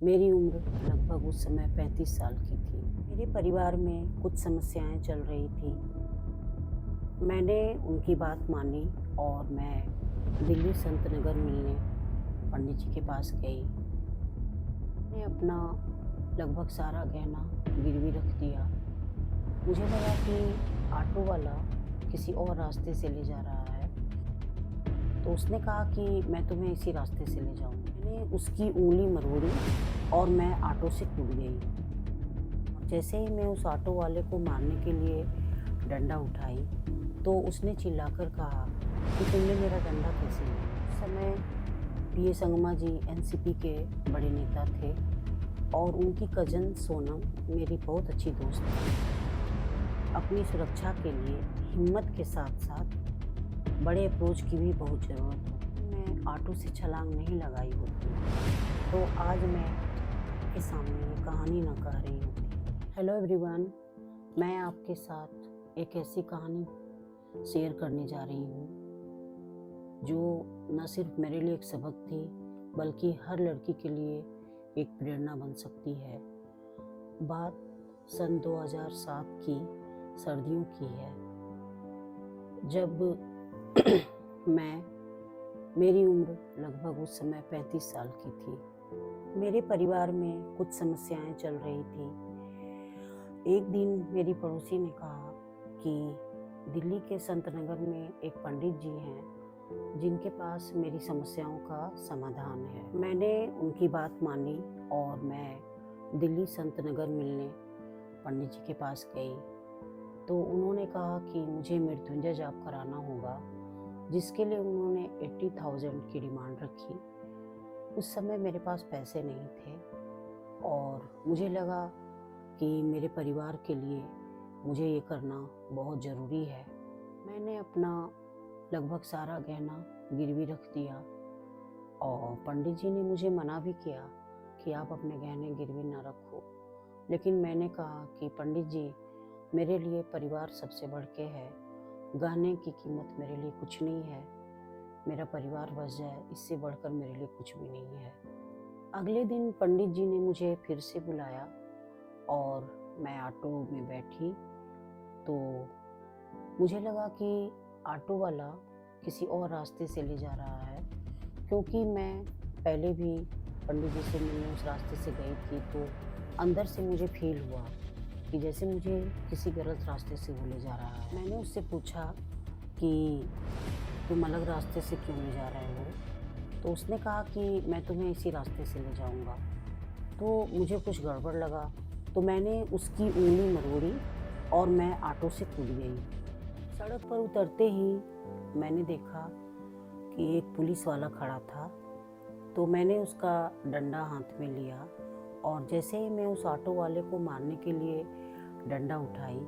मेरी उम्र लगभग उस समय 35 साल की थी। मेरे परिवार में कुछ समस्याएं चल रही थी। मैंने उनकी बात मानी और मैं दिल्ली संत नगर मिलने पंडित जी के पास गई। मैंने अपना लगभग सारा गहना गिरवी रख दिया। मुझे लगा कि ऑटो वाला किसी और रास्ते से ले जा रहा है, तो उसने कहा कि मैं तुम्हें इसी रास्ते से ले जाऊँ। मैंने उसकी उँगली मरोड़ी और मैं ऑटो से कूद गई। और जैसे ही मैं उस ऑटो वाले को मारने के लिए डंडा उठाई, तो उसने चिल्लाकर कहा कि तुमने मेरा डंडा कैसे लिया। उस समय पीए संगमा जी एनसीपी के बड़े नेता थे और उनकी कज़न सोनम मेरी बहुत अच्छी दोस्त थी। अपनी सुरक्षा के लिए हिम्मत के साथ साथ बड़े अप्रोच की भी बहुत ज़रूरत होती। मैं ऑटो से छलांग नहीं लगाई होती, तो आज मैं आपके सामने ये कहानी ना कह रही होती। हेलो एवरीवन, मैं आपके साथ एक ऐसी कहानी शेयर करने जा रही हूँ जो न सिर्फ मेरे लिए एक सबक थी, बल्कि हर लड़की के लिए एक प्रेरणा बन सकती है। बात सन 2007 की सर्दियों की है, जब मेरी उम्र लगभग उस समय 35 साल की थी। मेरे परिवार में कुछ समस्याएं चल रही थी। एक दिन मेरी पड़ोसी ने कहा कि दिल्ली के संत नगर में एक पंडित जी हैं जिनके पास मेरी समस्याओं का समाधान है। मैंने उनकी बात मानी और मैं दिल्ली संत नगर मिलने पंडित जी के पास गई। तो उन्होंने कहा कि मुझे मृत्युंजय जाप कराना होगा, जिसके लिए उन्होंने 80,000 की डिमांड रखी। उस समय मेरे पास पैसे नहीं थे और मुझे लगा कि मेरे परिवार के लिए मुझे ये करना बहुत ज़रूरी है। मैंने अपना लगभग सारा गहना गिरवी रख दिया और पंडित जी ने मुझे मना भी किया कि आप अपने गहने गिरवी ना रखो, लेकिन मैंने कहा कि पंडित जी, मेरे लिए परिवार सबसे बढ़ के है। गहने की कीमत मेरे लिए कुछ नहीं है। मेरा परिवार बच जाए, इससे बढ़कर मेरे लिए कुछ भी नहीं है। अगले दिन पंडित जी ने मुझे फिर से बुलाया और मैं ऑटो में बैठी, तो मुझे लगा कि ऑटो वाला किसी और रास्ते से ले जा रहा है, क्योंकि मैं पहले भी पंडित जी से मिलने उस रास्ते से गई थी, तो अंदर से मुझे फील हुआ कि जैसे मुझे किसी गलत रास्ते से वो ले जा रहा है। मैंने उससे पूछा कि तुम अलग रास्ते से क्यों ले जा रहे हो? तो उसने कहा कि मैं तुम्हें इसी रास्ते से ले जाऊंगा। तो मुझे कुछ गड़बड़ लगा, तो मैंने उसकी उँगली मरोड़ी और मैं ऑटो से कूद गई। सड़क पर उतरते ही मैंने देखा कि एक पुलिस वाला खड़ा था, तो मैंने उसका डंडा हाथ में लिया और जैसे ही मैं उस ऑटो वाले को मारने के लिए डंडा उठाई,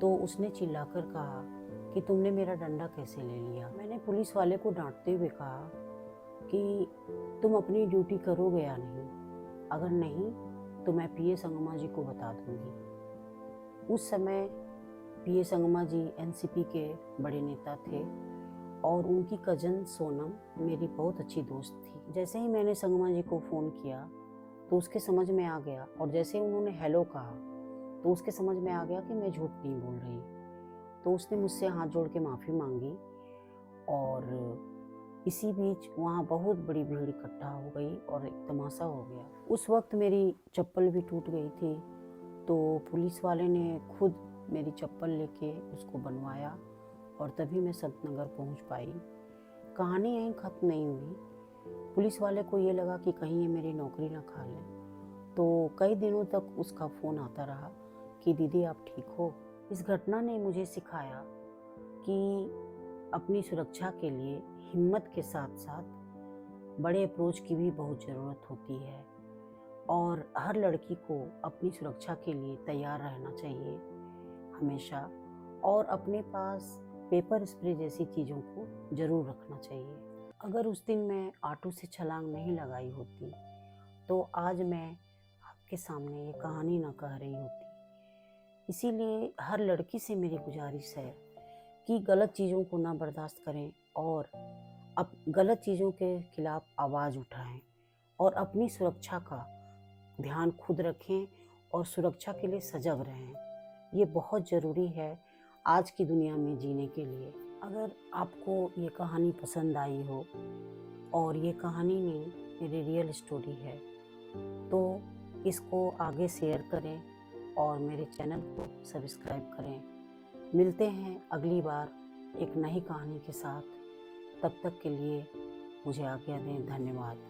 तो उसने चिल्लाकर कहा कि तुमने मेरा डंडा कैसे ले लिया। मैंने पुलिस वाले को डांटते हुए कहा कि तुम अपनी ड्यूटी करोगे या नहीं, अगर नहीं तो मैं पीए संगमा जी को बता दूंगी। उस समय पीए संगमा जी एनसीपी के बड़े नेता थे और उनकी कज़न सोनम मेरी बहुत अच्छी दोस्त थी। जैसे ही मैंने संगमा जी को फ़ोन किया, तो उसके समझ में आ गया, और जैसे ही उन्होंने हेलो कहा, तो उसके समझ में आ गया कि मैं झूठ नहीं बोल रही। तो उसने मुझसे हाथ जोड़ के माफ़ी मांगी और इसी बीच वहाँ बहुत बड़ी भीड़ इकट्ठा हो गई और एक तमाशा हो गया। उस वक्त मेरी चप्पल भी टूट गई थी, तो पुलिस वाले ने खुद मेरी चप्पल लेके उसको बनवाया और तभी मैं संतनगर पहुँच पाई। कहानी यहीं ख़त्म नहीं हुई। पुलिस वाले को ये लगा कि कहीं ये मेरी नौकरी ना खा ले, तो कई दिनों तक उसका फ़ोन आता रहा कि दीदी आप ठीक हो। इस घटना ने मुझे सिखाया कि अपनी सुरक्षा के लिए हिम्मत के साथ साथ बड़े अप्रोच की भी बहुत ज़रूरत होती है और हर लड़की को अपनी सुरक्षा के लिए तैयार रहना चाहिए हमेशा, और अपने पास पेपर स्प्रे जैसी चीज़ों को ज़रूर रखना चाहिए। अगर उस दिन मैं ऑटो से छलांग नहीं लगाई होती, तो आज मैं आपके सामने ये कहानी ना कह रही होती। इसीलिए हर लड़की से मेरी गुजारिश है कि गलत चीज़ों को ना बर्दाश्त करें और अब गलत चीज़ों के खिलाफ आवाज़ उठाएं और अपनी सुरक्षा का ध्यान खुद रखें और सुरक्षा के लिए सजग रहें। ये बहुत ज़रूरी है आज की दुनिया में जीने के लिए। अगर आपको ये कहानी पसंद आई हो, और ये कहानी नहीं, मेरी रियल स्टोरी है, तो इसको आगे शेयर करें और मेरे चैनल को सब्सक्राइब करें। मिलते हैं अगली बार एक नई कहानी के साथ। तब तक के लिए मुझे आज्ञा दें। धन्यवाद।